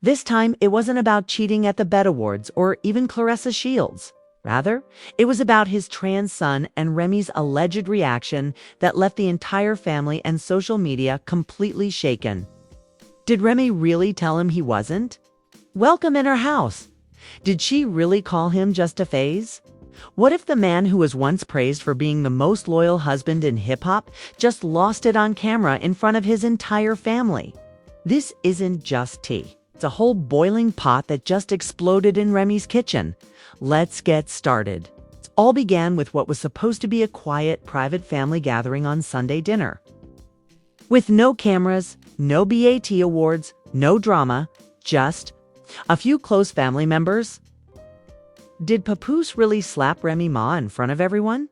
This time, it wasn't about cheating at the Bet Awards or even Clarissa Shields. Rather, it was about his trans son and Remy's alleged reaction that left the entire family and social media completely shaken. Did Remy really tell him he wasn't? Welcome in her house. Did she really call him just a phase? What if the man who was once praised for being the most loyal husband in hip-hop just lost it on camera in front of his entire family? This isn't just tea. It's a whole boiling pot that just exploded in Remy's kitchen. Let's get started. It all began with what was supposed to be a quiet, private family gathering on Sunday dinner. With no cameras, no BAT awards, no drama, just a few close family members. Did Papoose really slap Remy Ma in front of everyone?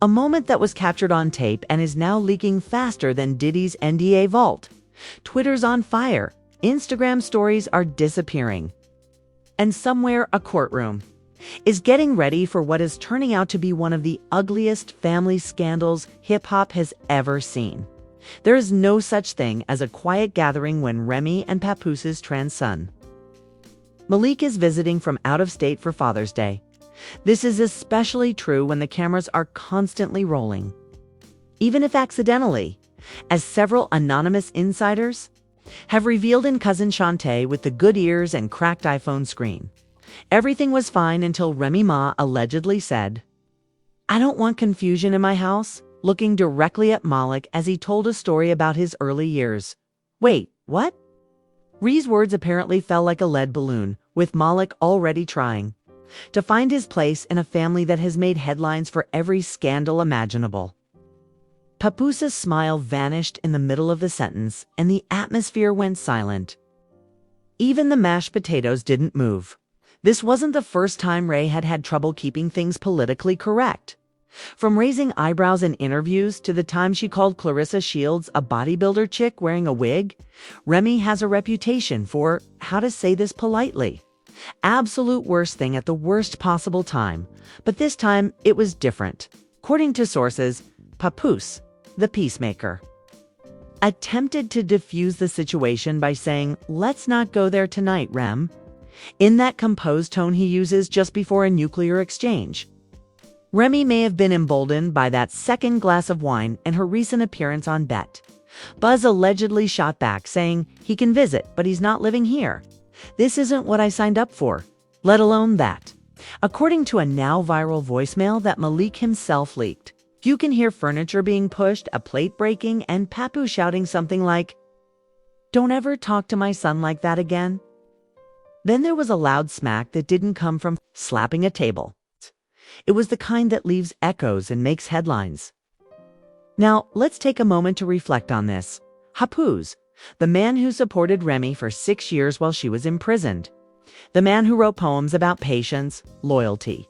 A moment that was captured on tape and is now leaking faster than Diddy's NDA vault. Twitter's on fire. Instagram stories are disappearing. And somewhere a courtroom is getting ready for what is turning out to be one of the ugliest family scandals hip-hop has ever seen. There is no such thing as a quiet gathering when Remy and Papoose's trans son Malik is visiting from out of state for Father's Day. This is especially true when the cameras are constantly rolling, even if accidentally, as several anonymous insiders have revealed in Cousin Shantae with the good ears and cracked iPhone screen. Everything was fine until Remy Ma allegedly said, "I don't want confusion in my house," looking directly at Malik as he told a story about his early years. Wait, what? Ree's words apparently fell like a lead balloon, with Malik already trying to find his place in a family that has made headlines for every scandal imaginable. Papoose's smile vanished in the middle of the sentence, and the atmosphere went silent. Even the mashed potatoes didn't move. This wasn't the first time Ray had had trouble keeping things politically correct. From raising eyebrows in interviews to the time she called Clarissa Shields a bodybuilder chick wearing a wig, Remy has a reputation for, how to say this politely, absolute worst thing at the worst possible time. But this time, it was different. According to sources, Papoose, the peacemaker, attempted to diffuse the situation by saying, "Let's not go there tonight, Rem," in that composed tone he uses just before a nuclear exchange. Remy may have been emboldened by that second glass of wine and her recent appearance on Bet. Buzz allegedly shot back, saying he can visit, but he's not living here. "This isn't what I signed up for, let alone that." According to a now viral voicemail that Malik himself leaked, you can hear furniture being pushed, a plate breaking, and Papoose shouting something like, "Don't ever talk to my son like that again." Then there was a loud smack that didn't come from slapping a table. It was the kind that leaves echoes and makes headlines. Now, let's take a moment to reflect on this. Papoose, the man who supported Remy for 6 years while she was imprisoned. The man who wrote poems about patience, loyalty,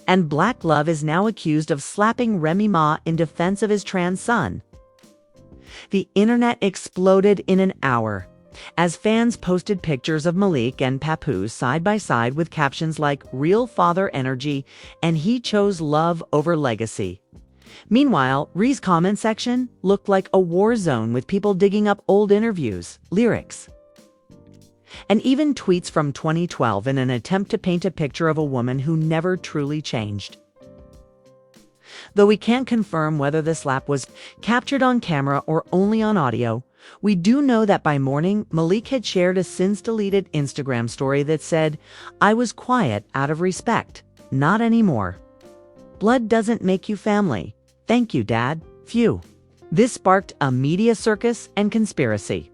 and black love, is now accused of slapping Remy Ma in defense of his trans son. The internet exploded in an hour as fans posted pictures of Malik and Papoose side by side with captions like "real father energy" and "he chose love over legacy." Meanwhile, Ree's comment section looked like a war zone with people digging up old interviews, lyrics, and even tweets from 2012 in an attempt to paint a picture of a woman who never truly changed. Though we can't confirm whether the slap was captured on camera or only on audio, we do know that by morning, Malik had shared a since-deleted Instagram story that said, "I was quiet out of respect. Not anymore. Blood doesn't make you family. Thank you, Dad. Phew." This sparked a media circus and conspiracy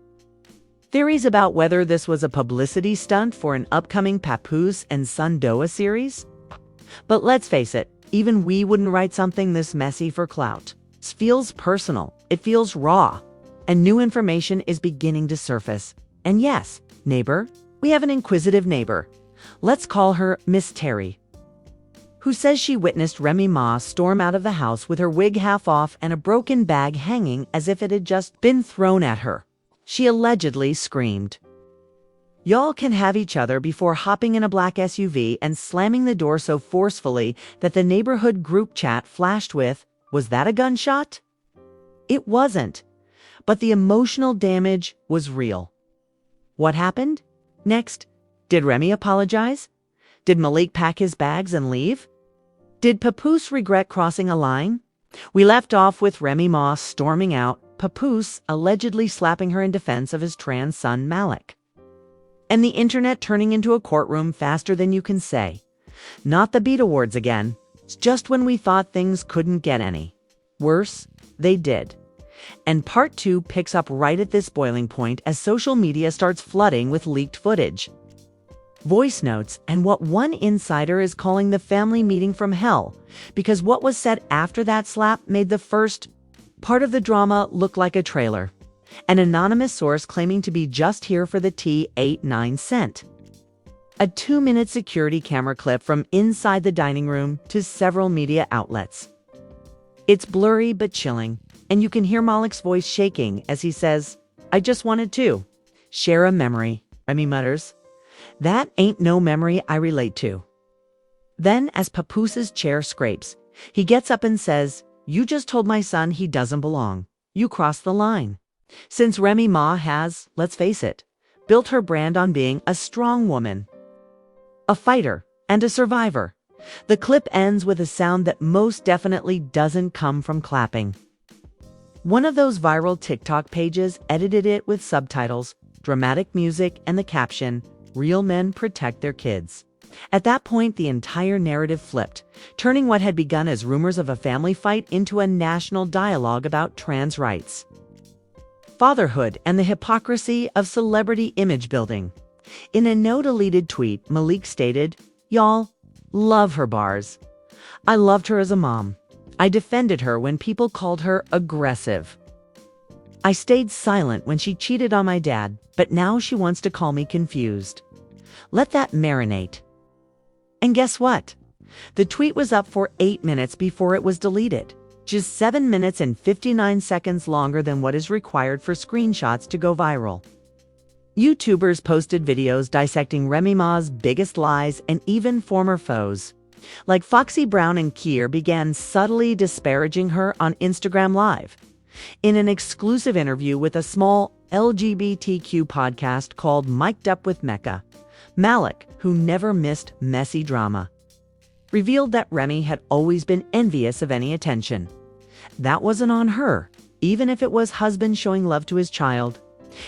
theories about whether this was a publicity stunt for an upcoming Papoose and Son Doa series. But let's face it, even we wouldn't write something this messy for clout. It feels personal. It feels raw. And new information is beginning to surface. And yes, neighbor, we have an inquisitive neighbor. Let's call her Miss Terry, who says she witnessed Remy Ma storm out of the house with her wig half off and a broken bag hanging as if it had just been thrown at her. She allegedly screamed, "Y'all can have each other," before hopping in a black SUV and slamming the door so forcefully that the neighborhood group chat flashed with, "Was that a gunshot?" It wasn't, but the emotional damage was real. What happened? Next, did Remy apologize? Did Malik pack his bags and leave? Did Papoose regret crossing a line? We left off with Remy Ma storming out, Papoose allegedly slapping her in defense of his trans son Malik. And the internet turning into a courtroom faster than you can say. Not the Beat Awards again. It's just when we thought things couldn't get any worse, they did. And part 2 picks up right at this boiling point as social media starts flooding with leaked footage, voice notes, and what one insider is calling the family meeting from hell, because what was said after that slap made the first part of the drama look like a trailer. An anonymous source claiming to be just here for the tea 8-9 cent. A 2-minute security camera clip from inside the dining room to several media outlets. It's blurry but chilling, and you can hear Malik's voice shaking as he says, "I just wanted to share a memory," Remy mutters. "That ain't no memory I relate to." Then, as Papoose's chair scrapes, he gets up and says, "You just told my son he doesn't belong. You crossed the line." Since Remy Ma has, let's face it, built her brand on being a strong woman, a fighter, and a survivor, the clip ends with a sound that most definitely doesn't come from clapping. One of those viral TikTok pages edited it with subtitles, dramatic music, and the caption, "Real men protect their kids." At that point, the entire narrative flipped, turning what had begun as rumors of a family fight into a national dialogue about trans rights, fatherhood, and the hypocrisy of celebrity image building. In a no-deleted tweet, Malik stated, "Y'all, love her bars. I loved her as a mom. I defended her when people called her aggressive. I stayed silent when she cheated on my dad, but now she wants to call me confused. Let that marinate." And guess what? The tweet was up for 8 minutes before it was deleted. Just 7 minutes and 59 seconds longer than what is required for screenshots to go viral. YouTubers posted videos dissecting Remy Ma's biggest lies, and even former foes, like Foxy Brown and Kier, began subtly disparaging her on Instagram Live. In an exclusive interview with a small LGBTQ podcast called Mic'd Up with Mecca, Malik, who never missed messy drama, revealed that Remy had always been envious of any attention. That wasn't on her, even if it was husband showing love to his child.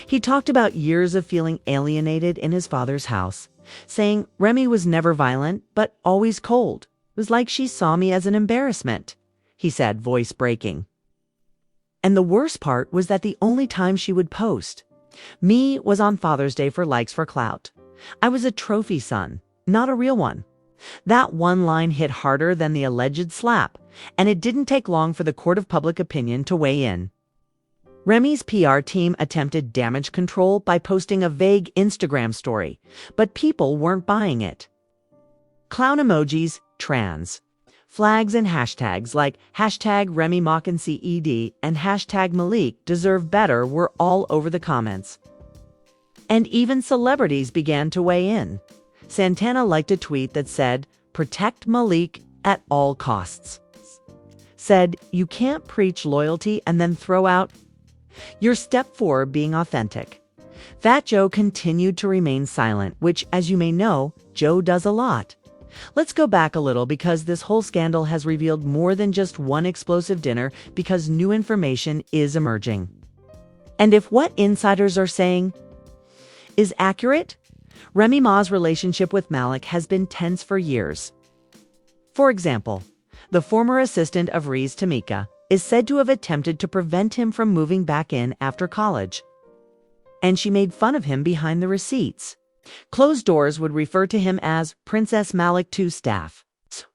He talked about years of feeling alienated in his father's house, saying Remy was never violent, but always cold. It was like she saw me as an embarrassment, he said, voice breaking. And the worst part was that the only time she would post me was on Father's Day for likes for clout. I was a trophy son, not a real one. That one line hit harder than the alleged slap, and it didn't take long for the court of public opinion to weigh in. Remy's PR team attempted damage control by posting a vague Instagram story, but people weren't buying it. Clown emojis, trans, flags, and hashtags like hashtag Remy #CED and hashtag Malik deserve better were all over the comments. And even celebrities began to weigh in. Santana liked a tweet that said, "Protect Malik at all costs." Said, "You can't preach loyalty and then throw out your step 4 being authentic." Fat Joe continued to remain silent, which, as you may know, Joe does a lot. Let's go back a little, because this whole scandal has revealed more than just one explosive dinner, because new information is emerging. And if what insiders are saying is accurate, Remy Ma's relationship with Malik has been tense for years. For example, the former assistant of Reese Tamika is said to have attempted to prevent him from moving back in after college. And she made fun of him behind the receipts. Closed doors would refer to him as Princess Malik 2 staff,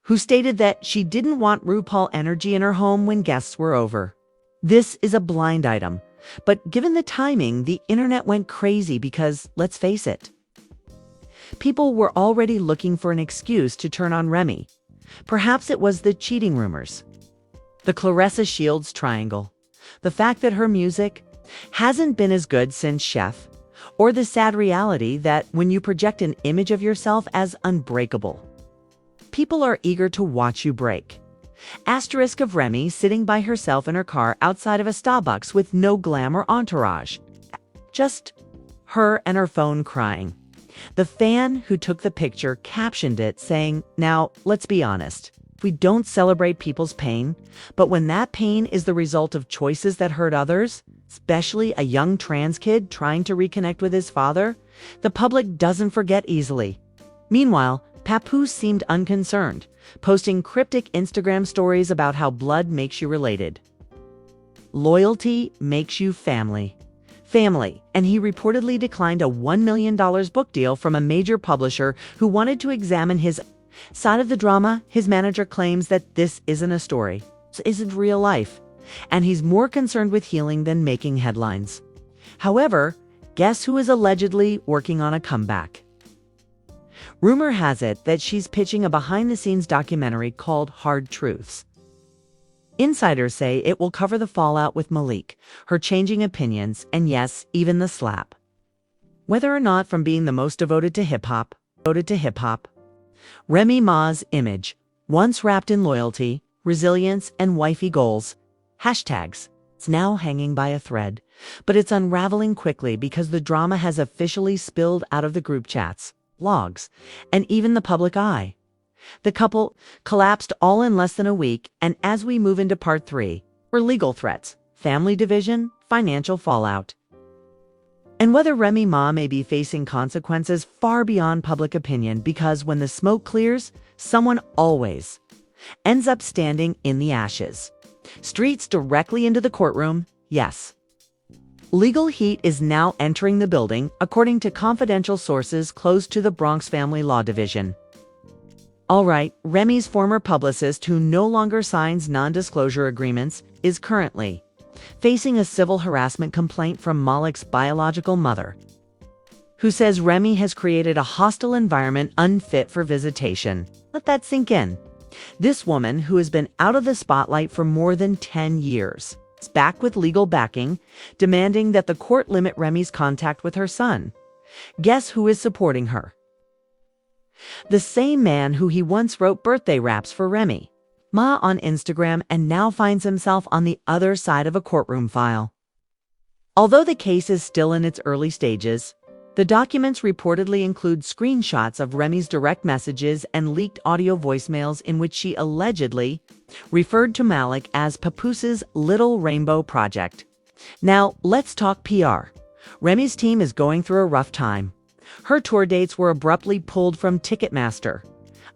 who stated that she didn't want RuPaul energy in her home when guests were over. This is a blind item, but given the timing, the internet went crazy because, let's face it, people were already looking for an excuse to turn on Remy. Perhaps it was the cheating rumors, the Claressa Shields triangle, the fact that her music hasn't been as good since Chef, or the sad reality that when you project an image of yourself as unbreakable, people are eager to watch you break. Asterisk of Remy sitting by herself in her car outside of a Starbucks with no glam or entourage. Just her and her phone crying. The fan who took the picture captioned it saying, "Now, let's be honest. We don't celebrate people's pain, but when that pain is the result of choices that hurt others, especially a young trans kid trying to reconnect with his father, the public doesn't forget easily." Meanwhile, Papoose seemed unconcerned, posting cryptic Instagram stories about how blood makes you related. Loyalty makes you family. And he reportedly declined a $1 million book deal from a major publisher who wanted to examine his side of the drama. His manager claims that this isn't a story, this isn't real life, and he's more concerned with healing than making headlines. However, guess who is allegedly working on a comeback? Rumor has it that she's pitching a behind-the-scenes documentary called Hard Truths. Insiders say it will cover the fallout with Malik, her changing opinions, and yes, even the slap. Whether or not from being the most devoted to hip-hop, Remy Ma's image, once wrapped in loyalty, resilience, and wifey goals, hashtags, it's now hanging by a thread, but it's unraveling quickly because the drama has officially spilled out of the group chats, logs, and even the public eye. The couple collapsed all in less than a week, and as we move into part 3, were legal threats, family division, financial fallout, and whether Remy Ma may be facing consequences far beyond public opinion, because when the smoke clears, someone always ends up standing in the ashes. Streets directly into the courtroom, yes. Legal heat is now entering the building, according to confidential sources close to the Bronx Family Law Division. All right, Remy's former publicist, who no longer signs non-disclosure agreements, is currently facing a civil harassment complaint from Malik's biological mother, who says Remy has created a hostile environment unfit for visitation. Let that sink in. This woman, who has been out of the spotlight for more than 10 years, is back with legal backing, demanding that the court limit Remy's contact with her son. Guess who is supporting her? The same man who he once wrote birthday raps for Remy Ma on Instagram, and now finds himself on the other side of a courtroom file. Although the case is still in its early stages, the documents reportedly include screenshots of Remy's direct messages and leaked audio voicemails in which she allegedly referred to Malik as Papoose's Little Rainbow Project. Now, let's talk PR. Remy's team is going through a rough time. Her tour dates were abruptly pulled from Ticketmaster.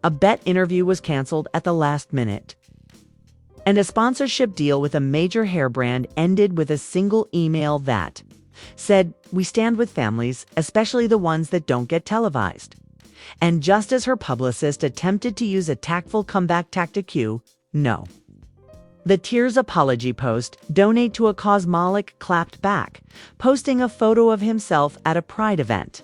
A bet interview was canceled at the last minute. And a sponsorship deal with a major hair brand ended with a single email that said, "We stand with families, especially the ones that don't get televised." And just as her publicist attempted to use a tactful comeback tactic cue, no. The Tears apology post, "Donate to a cause," Malik clapped back, posting a photo of himself at a Pride event,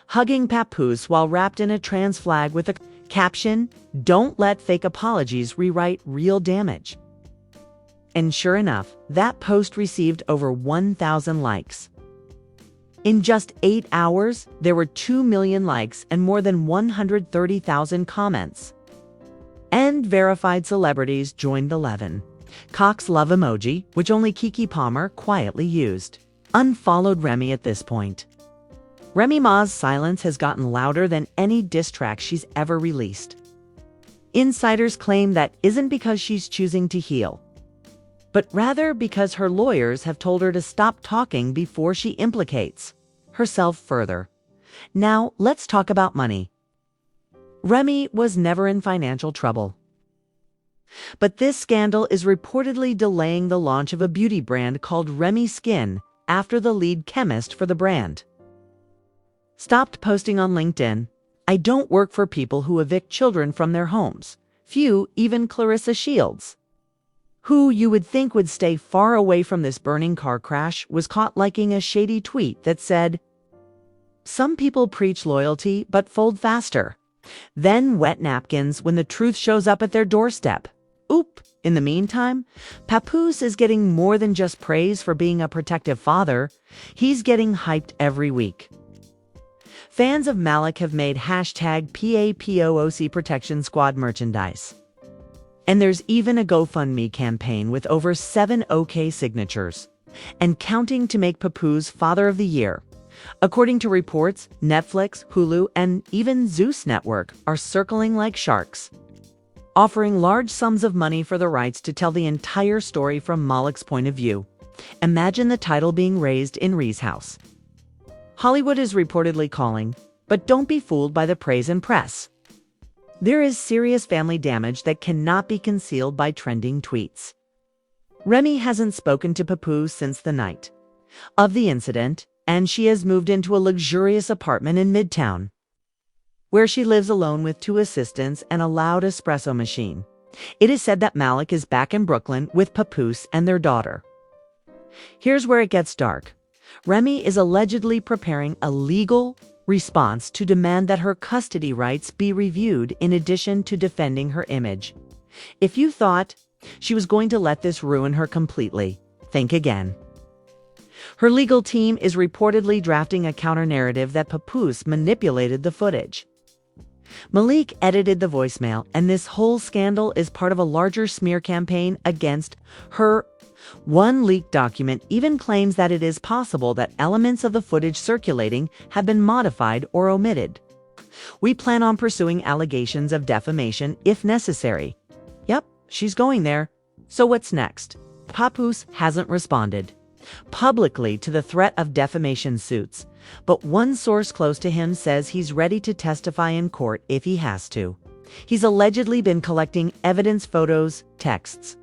hugging Papoose while wrapped in a trans flag with a caption, "Don't let fake apologies rewrite real damage." And sure enough, that post received over 1,000 likes. In just 8 hours, there were 2 million likes and more than 130,000 comments. And verified celebrities joined the levin. Cox love emoji, which only Keke Palmer quietly used, unfollowed Remy at this point. Remy Ma's silence has gotten louder than any diss track she's ever released. Insiders claim that isn't because she's choosing to heal, but rather because her lawyers have told her to stop talking before she implicates herself further. Now, let's talk about money. Remy was never in financial trouble, but this scandal is reportedly delaying the launch of a beauty brand called Remy Skin after the lead chemist for the brand stopped posting on LinkedIn, "I don't work for people who evict children from their homes." Few, even Clarissa Shields, who you would think would stay far away from this burning car crash, was caught liking a shady tweet that said, "Some people preach loyalty but fold faster, then wet napkins when the truth shows up at their doorstep." Oop! In the meantime, Papoose is getting more than just praise for being a protective father. He's getting hyped every week. Fans of Malik have made hashtag #PAPOOC Protection Squad merchandise. And there's even a GoFundMe campaign with over 7 OK signatures and counting to make Papoose Father of the Year. According to reports, Netflix, Hulu, and even Zeus Network are circling like sharks, offering large sums of money for the rights to tell the entire story from Malik's point of view. Imagine the title being raised in Rhee's house. Hollywood is reportedly calling, but don't be fooled by the praise and press. There is serious family damage that cannot be concealed by trending tweets. Remy hasn't spoken to Papoose since the night of the incident, and she has moved into a luxurious apartment in Midtown, where she lives alone with 2 assistants and a loud espresso machine. It is said that Malik is back in Brooklyn with Papoose and their daughter. Here's where it gets dark. Remy is allegedly preparing a legal response to demand that her custody rights be reviewed in addition to defending her image. If you thought she was going to let this ruin her completely, think again. Her legal team is reportedly drafting a counter-narrative that Papoose manipulated the footage. Malik edited the voicemail, and this whole scandal is part of a larger smear campaign against her. One leaked document even claims that it is possible that elements of the footage circulating have been modified or omitted. We plan on pursuing allegations of defamation if necessary. Yep, she's going there. So what's next? Papoose hasn't responded publicly to the threat of defamation suits, but one source close to him says he's ready to testify in court if he has to. He's allegedly been collecting evidence, photos, texts,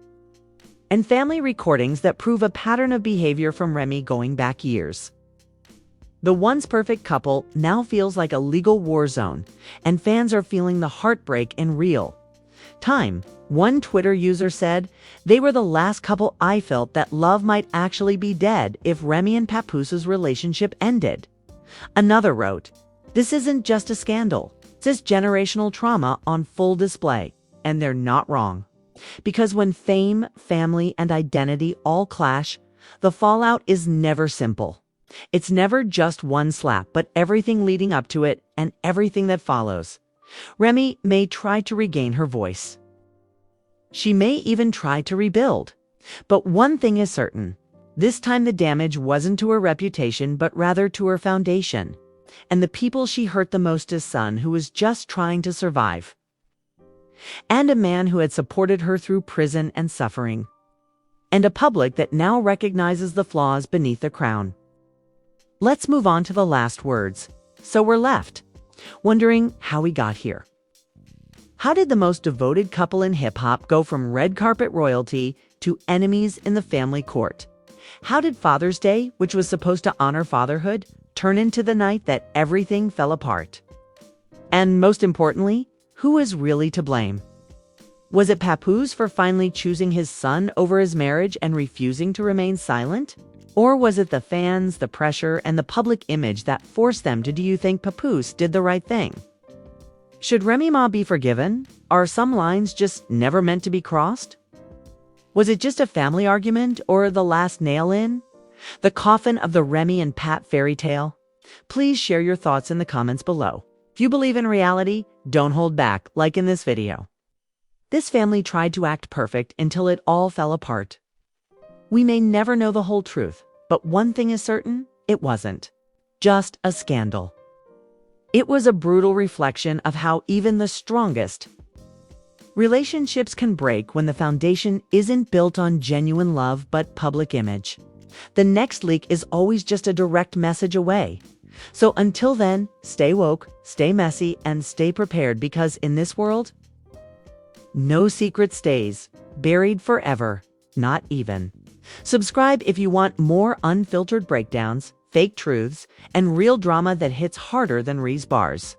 and family recordings that prove a pattern of behavior from Remy going back years. The once perfect couple now feels like a legal war zone, and fans are feeling the heartbreak in real time. One Twitter user said, "They were the last couple I felt that love might actually be dead if Remy and Papoose's relationship ended." Another wrote, "This isn't just a scandal. This is generational trauma on full display." And they're not wrong. Because when fame, family, and identity all clash, the fallout is never simple. It's never just one slap, but everything leading up to it and everything that follows. Remy may try to regain her voice. She may even try to rebuild. But one thing is certain. This time the damage wasn't to her reputation, but rather to her foundation. And the people she hurt the most: is son who was just trying to survive, and a man who had supported her through prison and suffering, and a public that now recognizes the flaws beneath the crown. Let's move on to the last words. So we're left wondering how we got here. How did the most devoted couple in hip-hop go from red carpet royalty to enemies in the family court? How did Father's Day, which was supposed to honor fatherhood, turn into the night that everything fell apart? And most importantly, who is really to blame? Was it Papoose for finally choosing his son over his marriage and refusing to remain silent? Or was it the fans, the pressure, and the public image that forced them to? Do you think Papoose did the right thing? Should Remy Ma be forgiven? Are some lines just never meant to be crossed? Was it just a family argument, or the last nail in the coffin of the Remy and Pat fairy tale? Please share your thoughts in the comments below. If you believe in reality, don't hold back, like in this video. This family tried to act perfect until it all fell apart. We may never know the whole truth, but one thing is certain: it wasn't just a scandal. It was a brutal reflection of how even the strongest relationships can break when the foundation isn't built on genuine love but public image. The next leak is always just a direct message away. So until then, stay woke, stay messy, and stay prepared, because in this world, no secret stays buried forever, not even. Subscribe if you want more unfiltered breakdowns, fake truths, and real drama that hits harder than Rhee's bars.